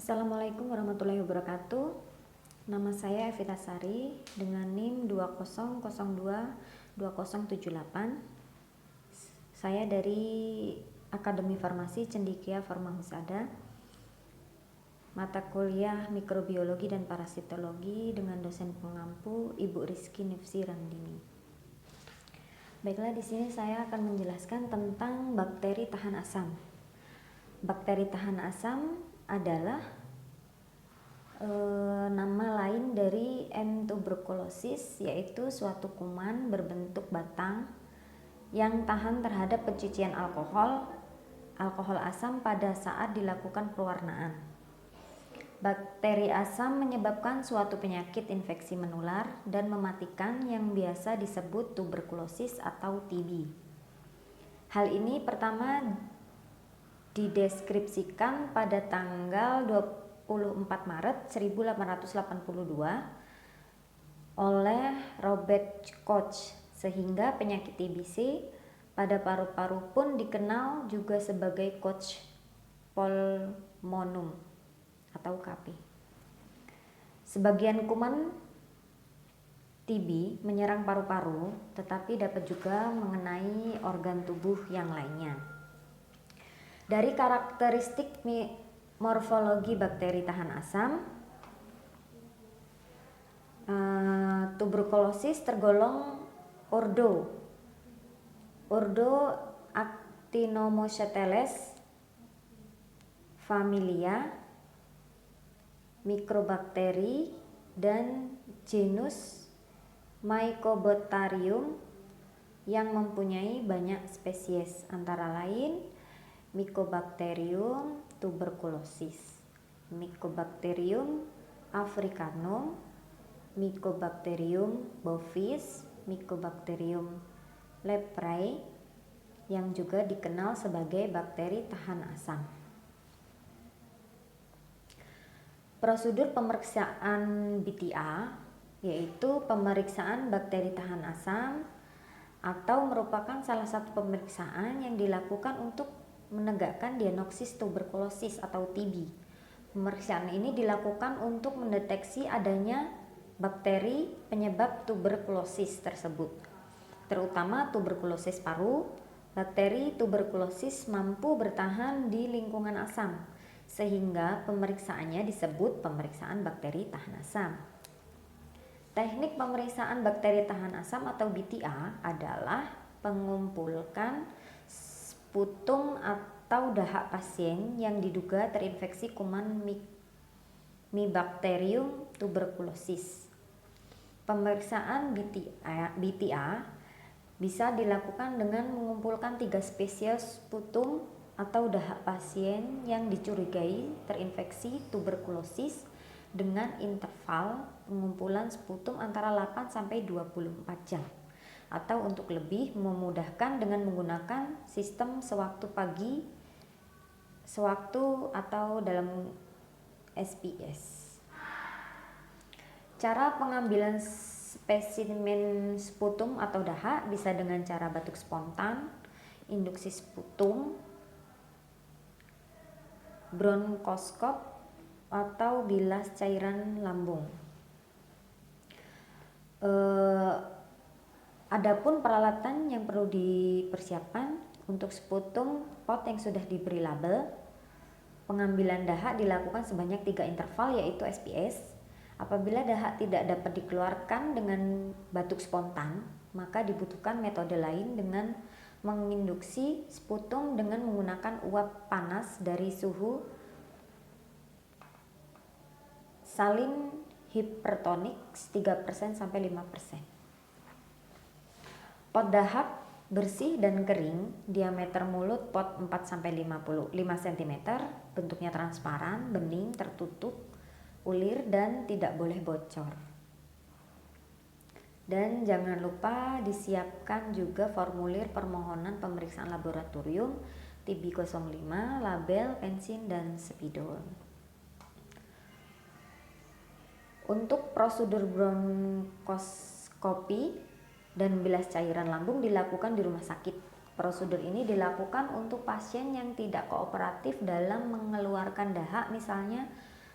Assalamualaikum warahmatullahi wabarakatuh. Nama saya Evita Sari dengan NIM 20022078. Saya dari Akademi Farmasi Cendikia Farmahusada. Mata kuliah Mikrobiologi dan Parasitologi dengan dosen pengampu Ibu Rizky Nifsi Ramdini. Baiklah, di sini saya akan menjelaskan tentang bakteri tahan asam. Bakteri tahan asam adalah nama lain dari M. tuberculosis, yaitu suatu kuman berbentuk batang yang tahan terhadap pencucian alkohol asam pada saat dilakukan pewarnaan. Bakteri asam menyebabkan suatu penyakit infeksi menular dan mematikan yang biasa disebut tuberkulosis atau TB. Hal ini pertama dideskripsikan pada tanggal 24 Maret 1882 oleh Robert Koch, sehingga penyakit TBC pada paru-paru pun dikenal juga sebagai Koch pulmonum atau KP. Sebagian kuman TB menyerang paru-paru, tetapi dapat juga mengenai organ tubuh yang lainnya. Dari karakteristik morfologi bakteri tahan asam, tuberkulosis tergolong ordo Actinomycetes familia Microbacteri dan genus Mycobacterium yang mempunyai banyak spesies, antara lain Mycobacterium tuberculosis, Mycobacterium africanum, Mycobacterium bovis, Mycobacterium leprae, yang juga dikenal sebagai bakteri tahan asam. Prosedur pemeriksaan BTA yaitu pemeriksaan bakteri tahan asam, atau merupakan salah satu pemeriksaan yang dilakukan untuk menegakkan diagnosis tuberkulosis atau TB. Pemeriksaan ini dilakukan untuk mendeteksi adanya bakteri penyebab tuberkulosis tersebut, terutama tuberkulosis paru. Bakteri tuberkulosis mampu bertahan di lingkungan asam, sehingga pemeriksaannya disebut pemeriksaan bakteri tahan asam. Teknik pemeriksaan bakteri tahan asam atau BTA adalah mengumpulkan sputum atau dahak pasien yang diduga terinfeksi kuman Mycobacterium tuberculosis. Pemeriksaan BTA bisa dilakukan dengan mengumpulkan 3 spesies sputum atau dahak pasien yang dicurigai terinfeksi tuberkulosis dengan interval pengumpulan sputum antara 8 sampai 24 jam. Atau untuk lebih memudahkan dengan menggunakan sistem sewaktu pagi, sewaktu atau dalam SPS. Cara pengambilan spesimen sputum atau dahak bisa dengan cara batuk spontan, induksi sputum, bronkoskop, atau bilas cairan lambung. Adapun peralatan yang perlu dipersiapkan untuk sputum pot yang sudah diberi label. Pengambilan dahak dilakukan sebanyak 3 interval, yaitu SPS. Apabila dahak tidak dapat dikeluarkan dengan batuk spontan, maka dibutuhkan metode lain dengan menginduksi sputum dengan menggunakan uap panas dari suhu salin hipertonik 3% sampai 5%. Pot dahak bersih dan kering, diameter mulut pot 4-5 cm, bentuknya transparan, bening, tertutup, ulir, dan tidak boleh bocor. Dan jangan lupa disiapkan juga formulir permohonan pemeriksaan laboratorium TB05, label, pensin, dan spidol. Untuk prosedur bronkoskopi dan bilas cairan lambung dilakukan di rumah sakit. Prosedur ini dilakukan untuk pasien yang tidak kooperatif dalam mengeluarkan dahak, misalnya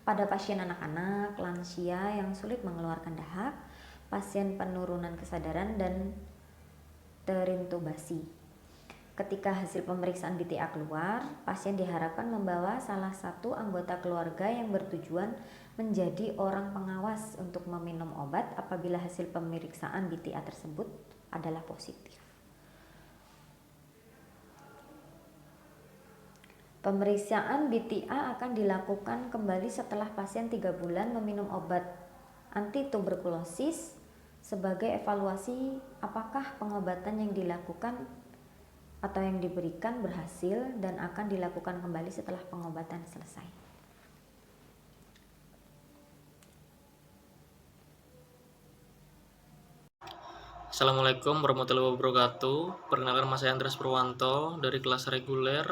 pada pasien anak-anak, lansia yang sulit mengeluarkan dahak, pasien penurunan kesadaran, dan terintubasi. Ketika hasil pemeriksaan BTA keluar, pasien diharapkan membawa salah satu anggota keluarga yang bertujuan menjadi orang pengawas untuk meminum obat apabila hasil pemeriksaan BTA tersebut adalah positif. Pemeriksaan BTA akan dilakukan kembali setelah pasien 3 bulan meminum obat antituberkulosis sebagai evaluasi apakah pengobatan yang dilakukan atau yang diberikan berhasil dan akan dilakukan kembali setelah pengobatan selesai. Assalamualaikum warahmatullahi wabarakatuh. Perkenalkan, Mas Andres Purwanto dari kelas reguler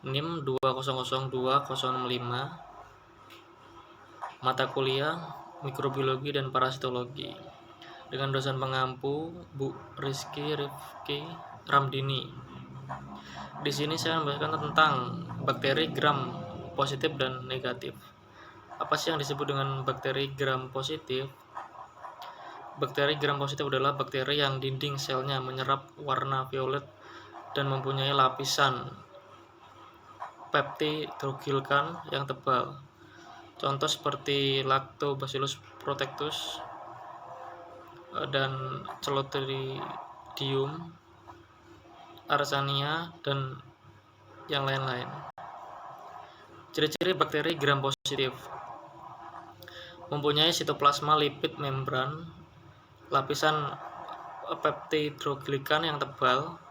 NIM 2002065, mata kuliah mikrobiologi dan parasitologi, dengan dosen pengampu Bu Rizky Rifki Ramdini. Di sini saya membahaskan tentang bakteri gram positif dan negatif. Apa sih yang disebut dengan bakteri gram positif? Bakteri gram positif adalah bakteri yang dinding selnya menyerap warna violet dan mempunyai lapisan peptidoglycan yang tebal. Contoh seperti Lactobacillus protectus dan Clostridium arsania dan yang lain-lain. Ciri-ciri bakteri gram positif: mempunyai sitoplasma lipid membran, lapisan peptidoglycan yang tebal,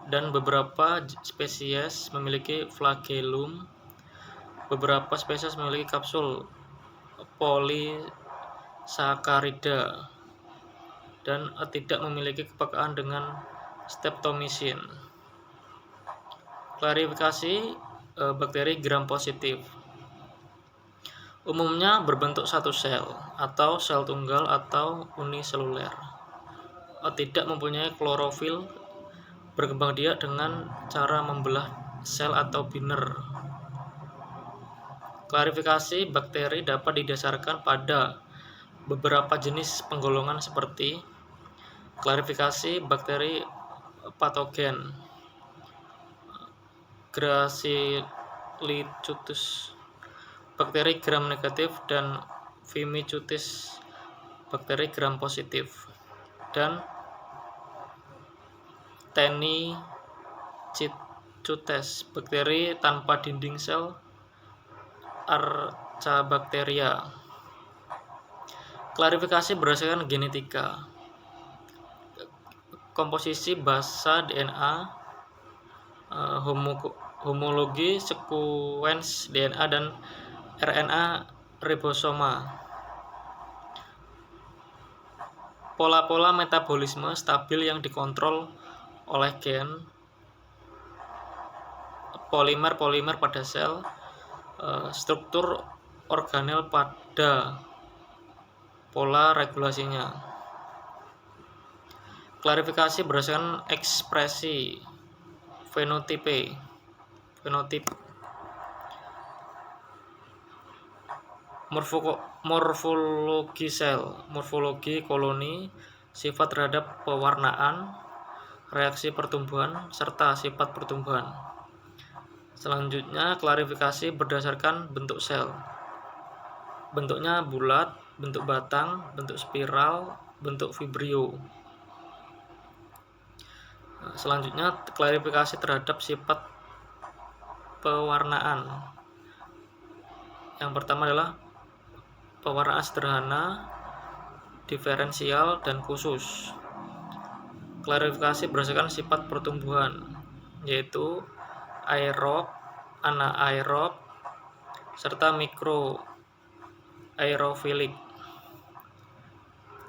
dan beberapa spesies memiliki flagellum. Beberapa spesies memiliki kapsul polisakarida dan tidak memiliki kepekaan dengan streptomycin. Klarifikasi bakteri gram positif. Umumnya berbentuk satu sel atau sel tunggal atau uniseluler. Tidak mempunyai klorofil, berkembang biak dengan cara membelah sel atau biner. Klarifikasi bakteri dapat didasarkan pada beberapa jenis penggolongan seperti klarifikasi bakteri patogen, Gracillicutus, bakteri gram negatif, dan Firmicutes, bakteri gram positif, dan Tannicutes, bakteri tanpa dinding sel, Archabacteria. Klarifikasi berdasarkan genetika, komposisi basa DNA, homologi sekuens DNA dan RNA ribosoma. Pola-pola metabolisme stabil yang dikontrol oleh gen, polimer-polimer pada sel, struktur organel pada pola regulasinya. Klarifikasi berdasarkan ekspresi fenotip, morfologi sel, morfologi koloni, sifat terhadap pewarnaan, reaksi pertumbuhan, serta sifat pertumbuhan. Selanjutnya, klarifikasi berdasarkan bentuk sel. Bentuknya bulat, bentuk batang, bentuk spiral, bentuk vibrio. Selanjutnya, klarifikasi terhadap sifat pewarnaan. Yang pertama adalah pewarnaan sederhana, diferensial, dan khusus. Klarifikasi berdasarkan sifat pertumbuhan, yaitu aerob, anaerob, serta mikroaerofilik.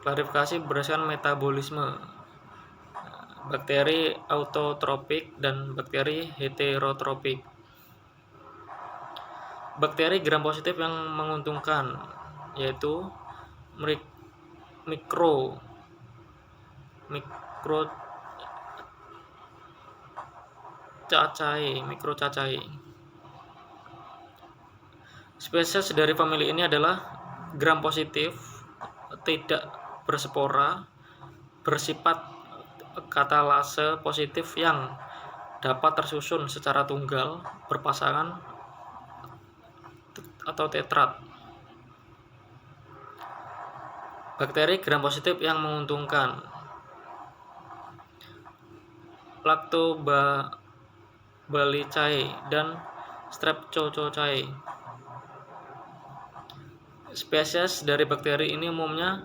Klarifikasi berdasarkan metabolisme, bakteri autotropik dan bakteri heterotropik. Bakteri gram positif yang menguntungkan yaitu mikro cacai. Spesies dari famili ini adalah gram positif, tidak berspora, bersifat katalase positif yang dapat tersusun secara tunggal, berpasangan, atau tetrat. Bakteri gram positif yang menguntungkan: Lactobacilli dan Streptococcus. Spesies dari bakteri ini umumnya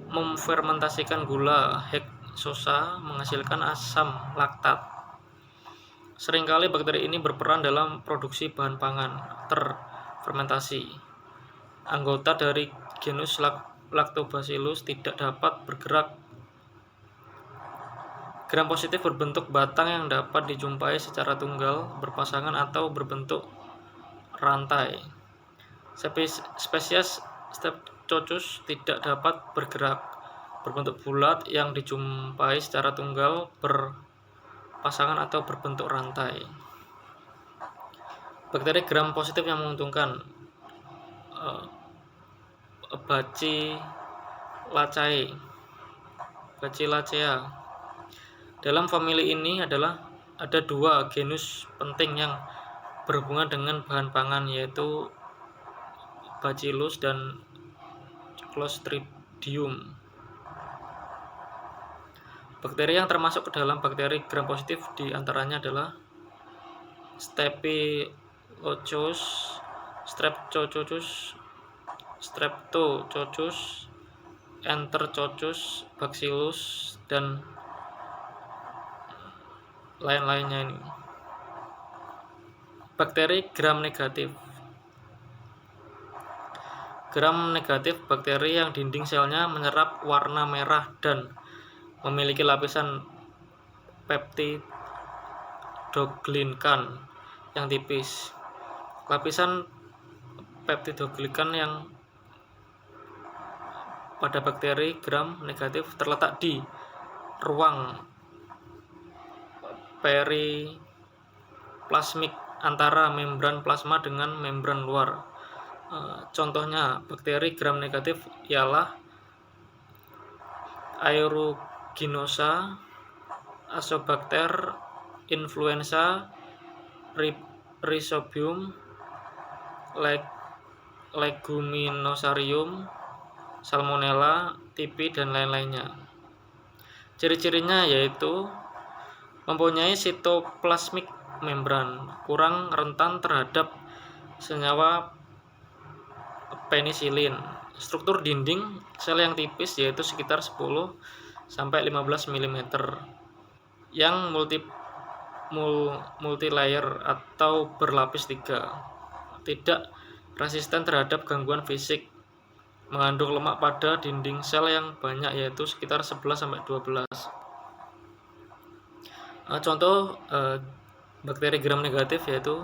memfermentasikan gula heksosa menghasilkan asam laktat. Seringkali bakteri ini berperan dalam produksi bahan pangan terfermentasi. Anggota dari genus Lactobacillus tidak dapat bergerak. Gram positif berbentuk batang yang dapat dijumpai secara tunggal, berpasangan, atau berbentuk rantai. Spesies Streptococcus tidak dapat bergerak, berbentuk bulat yang dijumpai secara tunggal, berpasangan, atau berbentuk rantai. Bakteri gram positif yang menguntungkan: Bacillacea. Dalam famili ini ada dua genus penting yang berhubungan dengan bahan pangan, yaitu Bacillus dan Clostridium. Bakteri yang termasuk ke dalam bakteri gram positif diantaranya adalah Staphylococcus, Streptococcus, Enterococcus, Bacillus, dan lain-lainnya ini. Bakteri gram negatif. Gram negatif bakteri yang dinding selnya menyerap warna merah dan memiliki lapisan peptidoglikan yang tipis. Lapisan peptidoglikan yang pada bakteri gram negatif terletak di ruang periplasmik antara membran plasma dengan membran luar. Contohnya bakteri gram negatif ialah Aeruginosa, Acinetobacter, influenza, Rhizobium, Leguminosarium, Salmonella, TB, dan lain-lainnya. Ciri-cirinya yaitu mempunyai sitoplasmik membran, kurang rentan terhadap senyawa penisilin, struktur dinding sel yang tipis yaitu sekitar 10-15 mm, yang multilayer atau berlapis 3, tidak resisten terhadap gangguan fisik, mengandung lemak pada dinding sel yang banyak yaitu sekitar 11-12. Contoh bakteri gram negatif yaitu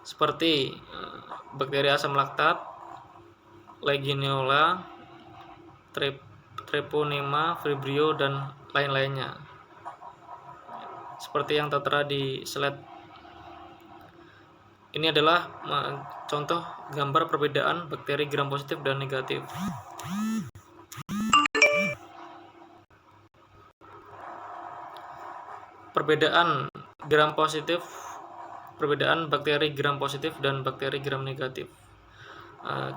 seperti bakteri asam laktat, Legionella, Treponema, Vibrio, dan lain-lainnya. Seperti yang tertera di slide. Ini adalah contoh gambar perbedaan bakteri gram positif dan negatif. Perbedaan bakteri gram positif dan bakteri gram negatif.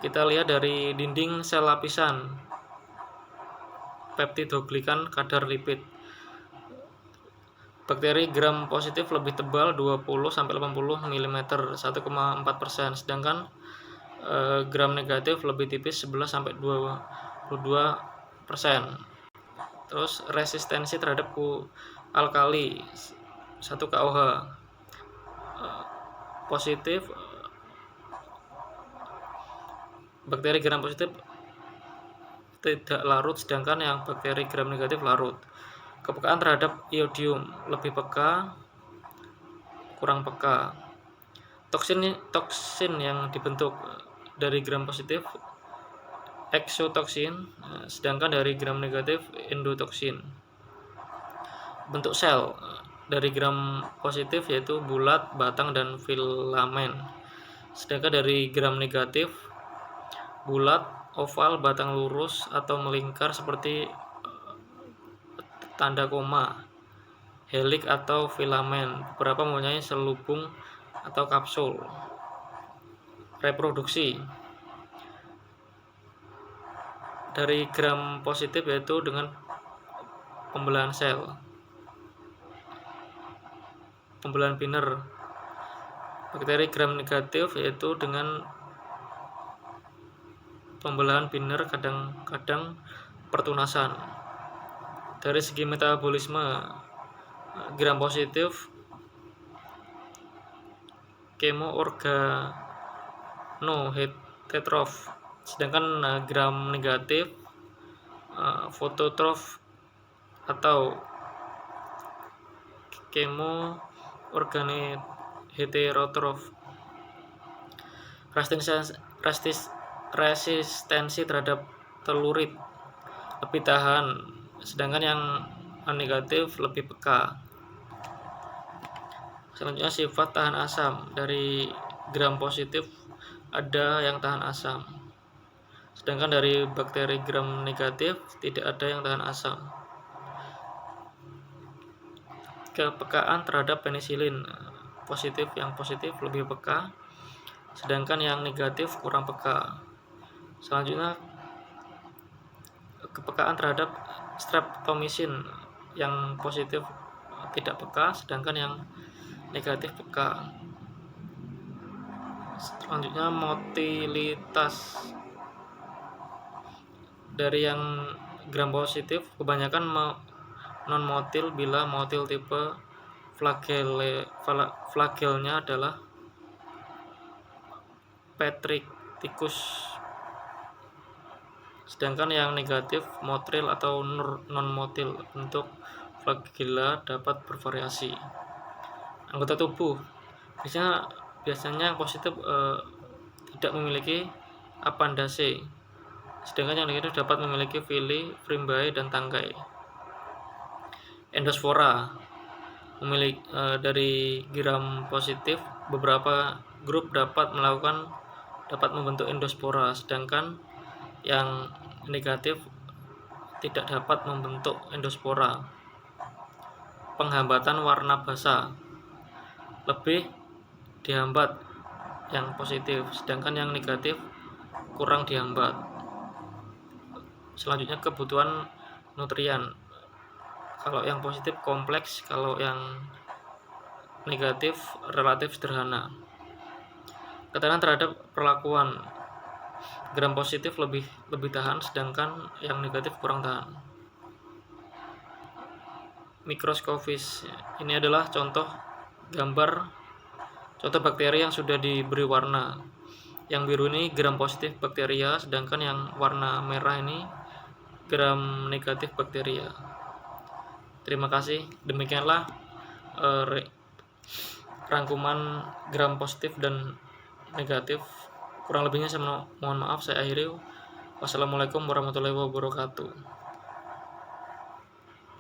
Kita lihat dari dinding sel lapisan peptidoglikan kadar lipid. Bakteri gram positif lebih tebal 20-80 mm, 1,4%, sedangkan gram negatif lebih tipis 11-22%. Terus resistensi terhadap alkali 1 KOH positif. Bakteri gram positif tidak larut, sedangkan yang bakteri gram negatif larut. Kepekaan terhadap iodium lebih peka, kurang peka. Toksin yang dibentuk dari gram positif exotoksin, sedangkan dari gram negatif endotoksin. Bentuk sel dari gram positif yaitu bulat, batang, dan filamen. Sedangkan dari gram negatif, bulat, oval, batang lurus atau melingkar seperti tanda koma, helix atau filamen. Beberapa mempunyai selubung atau kapsul. Reproduksi dari gram positif yaitu dengan pembelahan sel, pembelahan Wiener. Bakteri gram negatif yaitu dengan pembelahan Wiener, kadang-kadang pertunasan. Dari segi metabolisme, gram positif kemoorganoheterotrof, sedangkan gram negatif fototrof atau kemoorganoheterotrof. Resistensi terhadap telurit lebih tahan, sedangkan yang negatif lebih peka. Selanjutnya sifat tahan asam. Dari gram positif ada yang tahan asam, sedangkan dari bakteri gram negatif tidak ada yang tahan asam. Kepekaan terhadap penisilin. Yang positif lebih peka, sedangkan yang negatif kurang peka. Selanjutnya kepekaan terhadap streptomycin. Yang positif tidak peka, sedangkan yang negatif peka. Selanjutnya motilitas. Dari yang gram positif kebanyakan non-motil bila motil tipe flagelnya adalah Petriticus, sedangkan yang negatif motril atau non-motil. Bentuk flagella dapat bervariasi. Anggota tubuh biasanya yang positif tidak memiliki apandase, sedangkan yang negatif dapat memiliki villi, frimbae, dan tangkai. Endospora dari gram positif beberapa grup dapat membentuk endospora, sedangkan yang negatif tidak dapat membentuk endospora. Penghambatan warna basa lebih dihambat yang positif, sedangkan yang negatif kurang dihambat. Selanjutnya kebutuhan nutrien. Kalau yang positif kompleks, kalau yang negatif relatif sederhana. Keterangan terhadap perlakuan. Gram positif lebih tahan, sedangkan yang negatif kurang tahan. Mikroskopis. Ini adalah contoh bakteri yang sudah diberi warna. Yang biru ini gram positif bakteria, sedangkan yang warna merah ini gram negatif bakteria. Terima kasih. Demikianlah rangkuman gram positif dan negatif. Kurang lebihnya saya mohon maaf. Saya akhiri. Wassalamualaikum warahmatullahi wabarakatuh.